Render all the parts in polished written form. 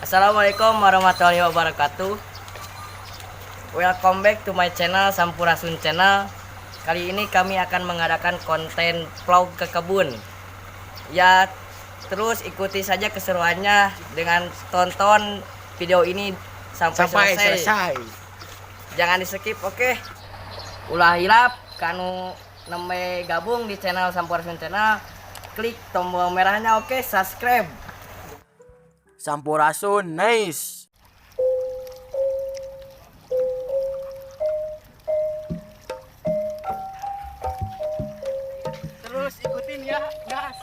Assalamualaikum warahmatullahi wabarakatuh. Welcome back to my channel Sampurasun Channel. Kali ini kami akan mengadakan konten vlog ke kebun. Ya, terus ikuti saja keseruannya dengan tonton video ini sampai selesai. Jangan di skip, oke? Ulah hilap kanu neme gabung di channel Sampurasun Channel. Klik tombol merahnya, oke? Subscribe. Sampurasun, nice. Terus ikutin ya, gas.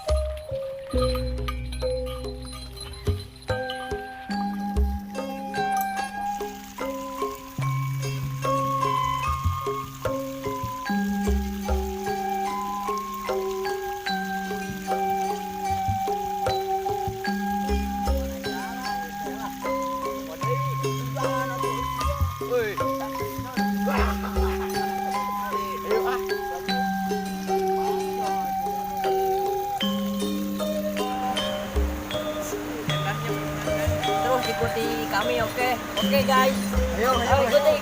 Terus ikuti kami, oke? Oke guys, ayo ikuti.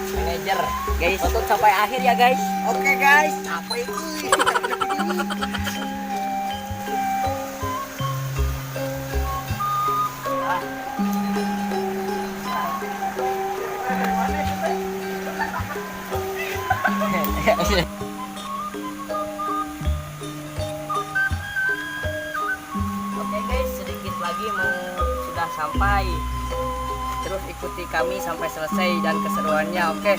Manajer, guys, tonton sampai akhir ya guys. Oke guys, capek euy. Oke guys, sedikit lagi mau sudah sampai. Terus ikuti kami sampai selesai dan keseruannya, oke?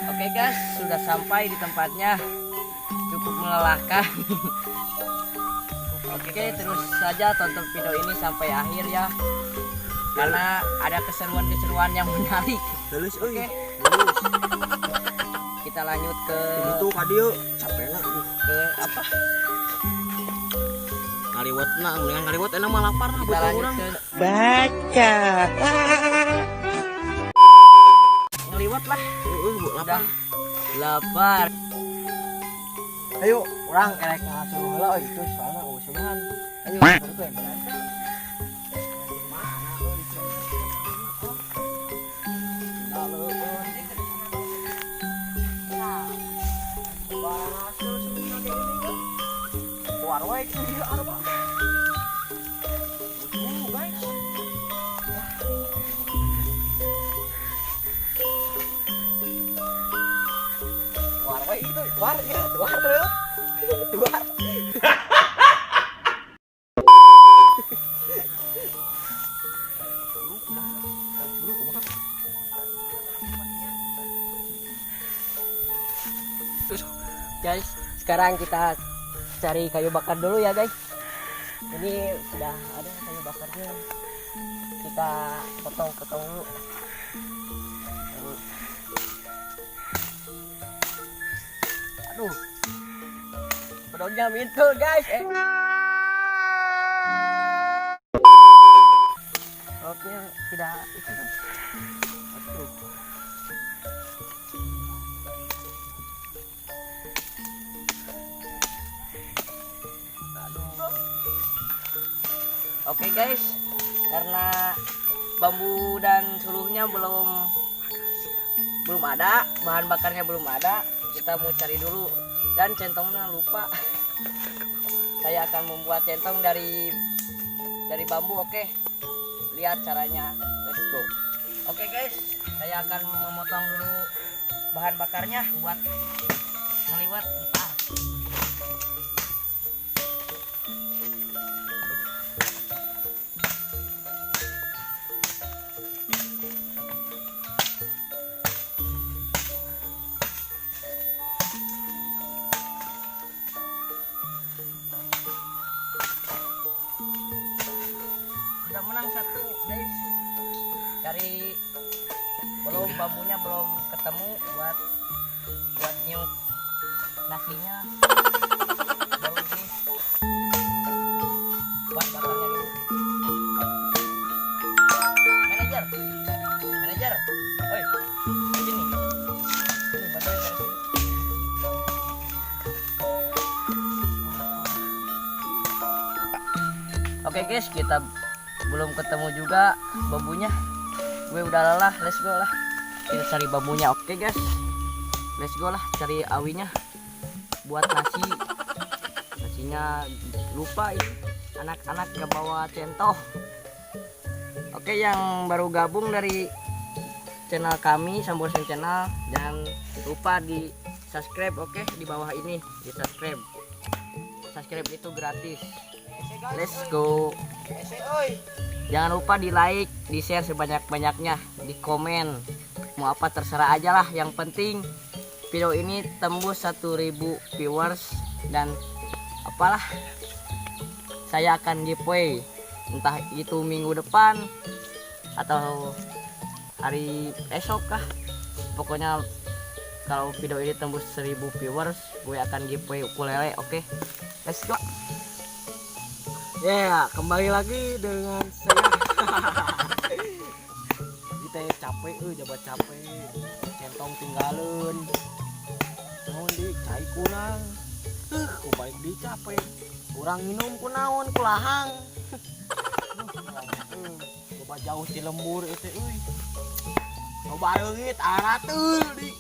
Oke guys, sudah sampai di tempatnya. Cukup melelahkan. Oke, terus saja tonton video ini sampai akhir ya. Karena ada keseruan-keseruan yang menarik. Lulus euy. Oke. Kita lanjut ke Itu ka dieu capekna. ke apa? Ngaliwatna, mendingan ngaliwat enak mah lapar Kita buat lanjut urang. ke Baca. ngeliwat lah. Bu lapar. Udah lapar. Ayo, urang erek ngasuh heula euy itu soalna usuhan. Ayo, urang. Guys, sekarang kita cari kayu bakar dulu ya guys. Ini sudah ada kayu bakarnya. Kita potong-potong dulu. Aduh. Pedangnya mintul guys. Oke, tidak itu kan. Aduh. Oke guys, karena bambu dan suluhnya belum ada, bahan bakarnya belum ada, kita mau cari dulu. Dan centongnya lupa. Saya akan membuat centong dari bambu. Oke, lihat caranya, let's go. Oke guys, saya akan memotong dulu bahan bakarnya buat ngeliwat. Sudah menang satu guys, dari bambunya belum ketemu buat nyuk nasinya. Baru ini buat bakarnya dulu. Manajer, oi, sini bantuin dari sini. Oke guys, kita belum ketemu juga bambunya. Gue udah lelah, let's go lah. Kita cari bambunya. Oke guys, let's go lah cari awinya buat nasinya lupa ini. Anak-anak gak bawa centong. Oke, yang baru gabung dari channel kami Sampurasun Channel, jangan lupa di subscribe. Oke, di bawah ini di subscribe itu gratis. Let's go. Jangan lupa di like, di share sebanyak-banyaknya, di komen. Mau apa terserah aja lah. Yang penting video ini tembus 1000 viewers. Dan apalah, saya akan giveaway. Entah itu minggu depan atau hari esok kah. Pokoknya kalau video ini tembus 1000 viewers, gue akan giveaway ukulele. Oke, let's go. Ya, kembali lagi dengan saya. Kita capek, jabat capek. Centong tinggalin. Naon di cai kurang. Ku balik di capek. Kurang minum ku naon ku lahang. Coba jauh di lembur itu euy. Coba leungit arateul di.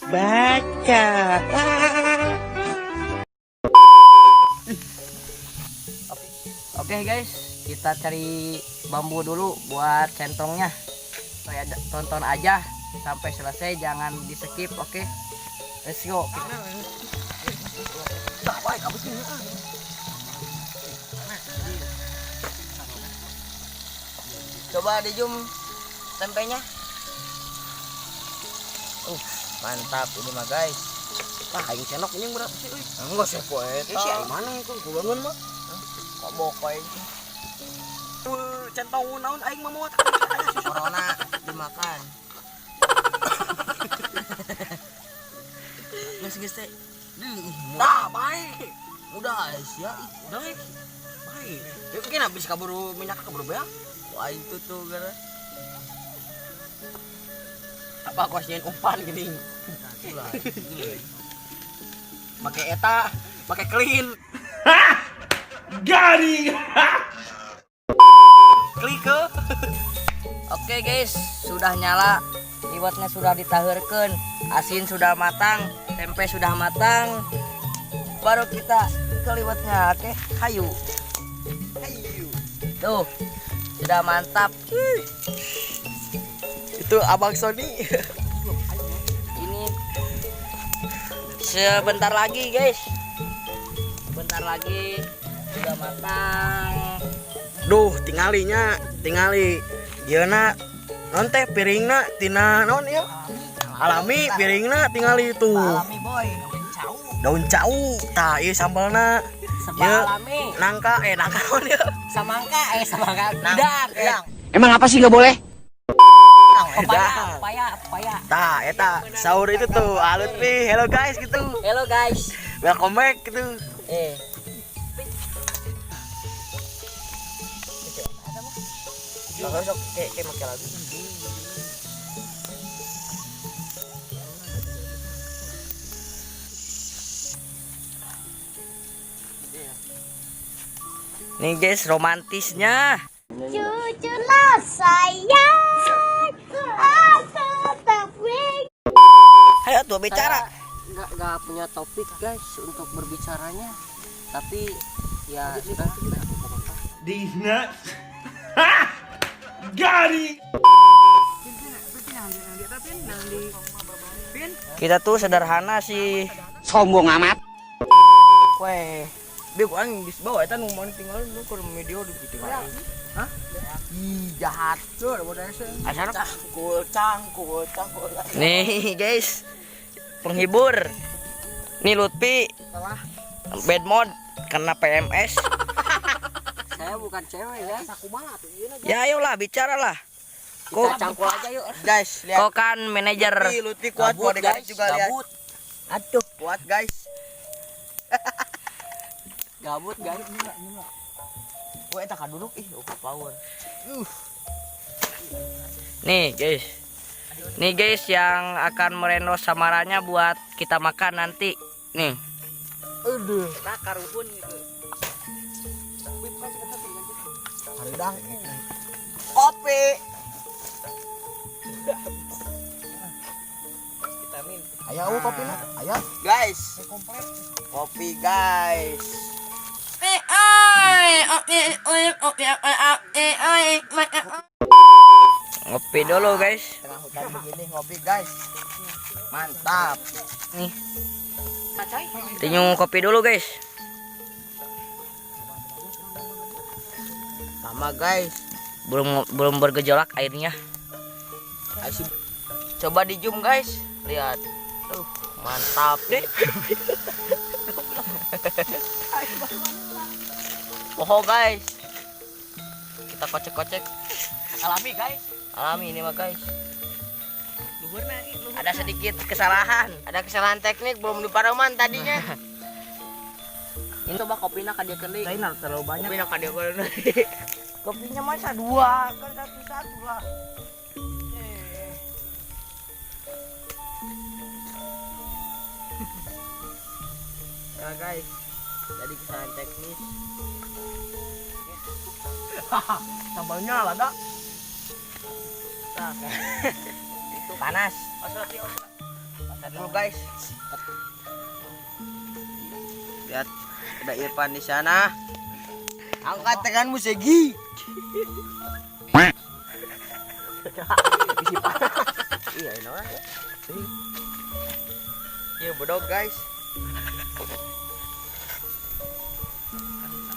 Baca. Oke guys, kita cari bambu dulu buat centongnya. Saya tonton aja sampai selesai, jangan di skip. Oke, let's go. Coba di zoom tempenya. Mantap ini mah guys. Nah, aing senok ini berapa sih euy? Enggak sih poet. Si aing mana itu kulangan mah? Kok bokoy Centong naon aing mah muat corona dimakan. Geus teh. Tah baik. Udah ya, Baik. Baik. Ya mungkin habis kaburu minyak kaburu beak. wah itu tuh gara. Apa kosnyen umpan gini. Pakai eta, pakai clean. Garing. Klik ke. Oke guys, sudah nyala, liwatnya sudah ditahurkan, asin sudah matang, tempe sudah matang, baru kita ke liwatnya. Oke, hayu. Tuh, sudah mantap. Itu Abang Sony. Ini sebentar lagi guys, sebentar lagi sudah matang. Duh, tingali Gieuna non teh piringna tina non ya. Alami piringna tingali itu. Alami boy, Daun cau. Tah ieu sambalna. serba alami. Nangka non ya. Samangka udang. Emang apa sih nggak boleh? Wedang. Paya. Tah, eta sahur itu tuh alut pi. Hello guys gitu. Hello guys. Welcome back gitu. Sok kayak make lagu. Nih guys, romantisnya. Cuculah sayang, aku tak Ayo tuh bicara. Nggak punya topik guys untuk berbicaranya, tapi ya sudah. These nuts. Got it. Kita tuh sederhana sih. Sombong amat. Weh, biar gua angin di bawah eta nu mau tinggal lu ke media di gitu. Hah? Ih, jahat. Tuh, udah Asana cangkul. nih guys, penghibur. Nih Lutfi bad mode karena PMS. Saya bukan cewek ya. Ya ayolah bicaralah. Kita cangkul aja yuk. Guys, Kau lihat. kan manajer. Lutfi kuat Gabut, bodyguard guys, juga lihat. gabut. Aduh, kuat guys. Gabut guys. Gue eta kaduduk power. Nih guys. Nih guys yang akan merendam samaranya buat kita makan nanti. Nih. Aduh, Nah karuhun gitu. haridang. Kopi. Vitamin. Ayo kopi na. Ayo. Guys. Kopi guys. Ngopi dulu guys. Tengah hutan begini ngopi guys. Mantap. Nih. Tinyung kopi dulu guys. Lama guys. Belum bergejolak airnya. Asyik. Coba di zoom guys. Lihat. Mantap deh. Oh guys. Kita kocek-kocek. Alami guys. Alami ini mah guys. Ada sedikit kesalahan. Ada kesalahan teknik belum diparoman tadinya. Ini coba kopinya ka dia keuli. Lain terlalu banyak. Kopi nak dia keuli. Kopinya masa dua, kan satu lah. Ya guys. Jadi kesalahan teknis. Sambalnya ada. Nah, itu panas. Dulu guys. Lihat ada Irfan di sana. Angkat tanganmu Segi. Iya, ini orang. Iya, bodoh guys.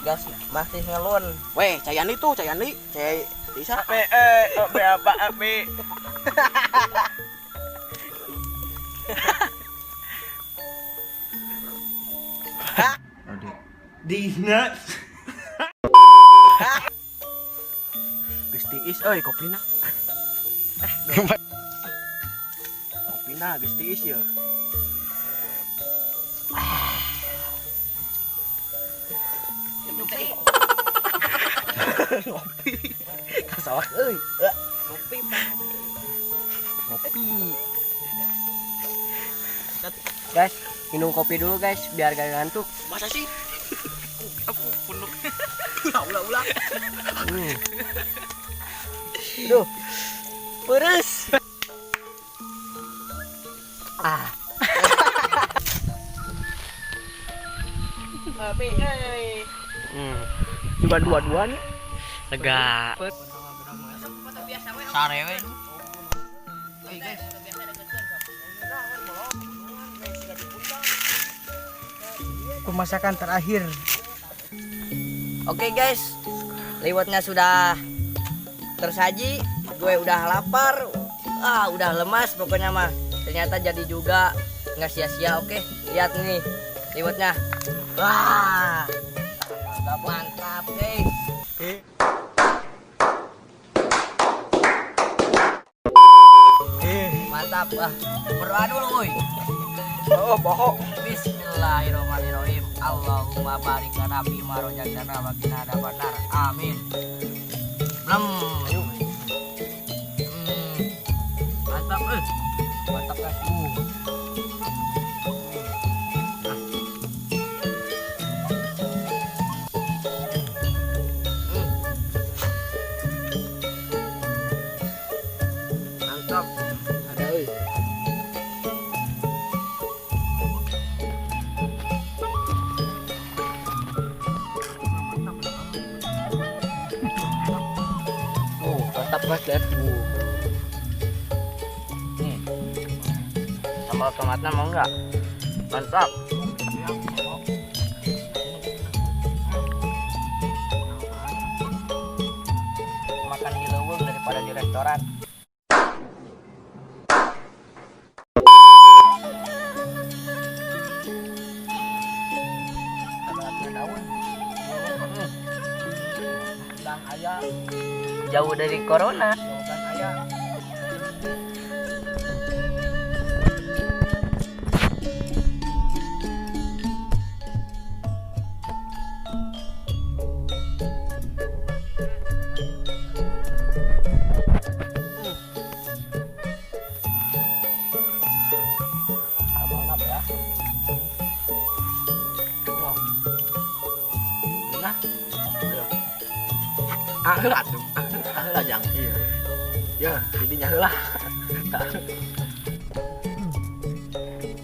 Gas masih ngelun. Weh, Cayani tuh, Cayani. Bisa. Apa api? These nuts. Gusti is, oi kopina. Kopina Gusti is ya. Ngopi. Kasalak euy. Kopi. Ngopi. Guys, minum kopi dulu guys biar gak ngantuk. Masa sih? Aku penuh. Ulah. Duh. Peres. Cuma dua-dua nih. Lega. Sare we. Pemasakan terakhir. Oke guys, liwatnya sudah tersaji. Gue udah lapar, udah lemas pokoknya mah. Ternyata jadi juga nggak sia-sia. Oke, lihat nih liwatnya. Wah, mantap guys. Mantap. Berdoa dulu, woi. Oh, bohong. Bismillahirrahmanirrahim. Allahumma barik lana fi ma razaqtana wa qina adzabannar. Amin. Blem. Mantap, mantap guys. Mantap. Ada euy. Oh, mantap guys, lihat. Nih. Sambal tomatnya mau nggak? Mantap. Makan di leweng daripada di restoran. Dan ayah, Jauh dari corona. dan ayah. Abang apa ya? Nah, heula tuh. Heula jang ieu. Ya, didinya heula.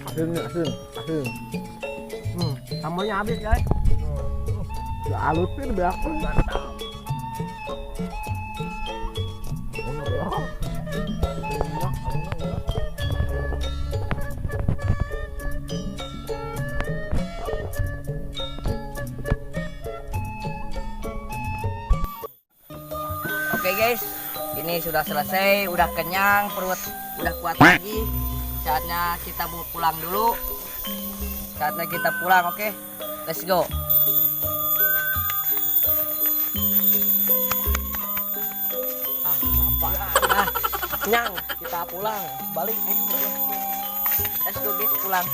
Asing. Sambalnya habis, guys. Ya alusin berapa? Mantap. Oke guys, ini sudah selesai, udah kenyang, perut udah kuat lagi. Saatnya kita mau pulang dulu. Saatnya kita pulang, oke? Let's go. Nah, kenyang, kita pulang. Balik. Let's go guys, pulang.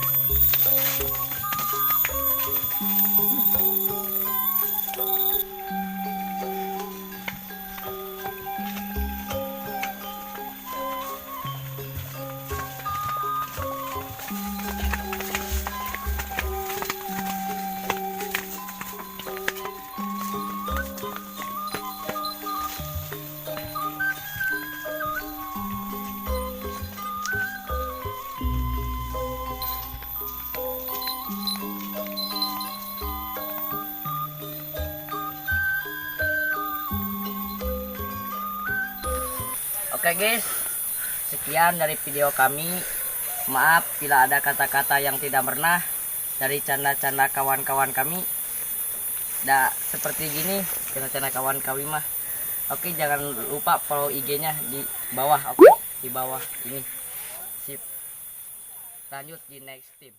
Oke guys, sekian dari video kami. Maaf bila ada kata-kata yang tidak pernah dari canda-canda kawan-kawan kami. Seperti gini canda-canda kawan kami mah. Oke, jangan lupa follow IG-nya di bawah. Oke, di bawah ini. Sip. Lanjut di next team.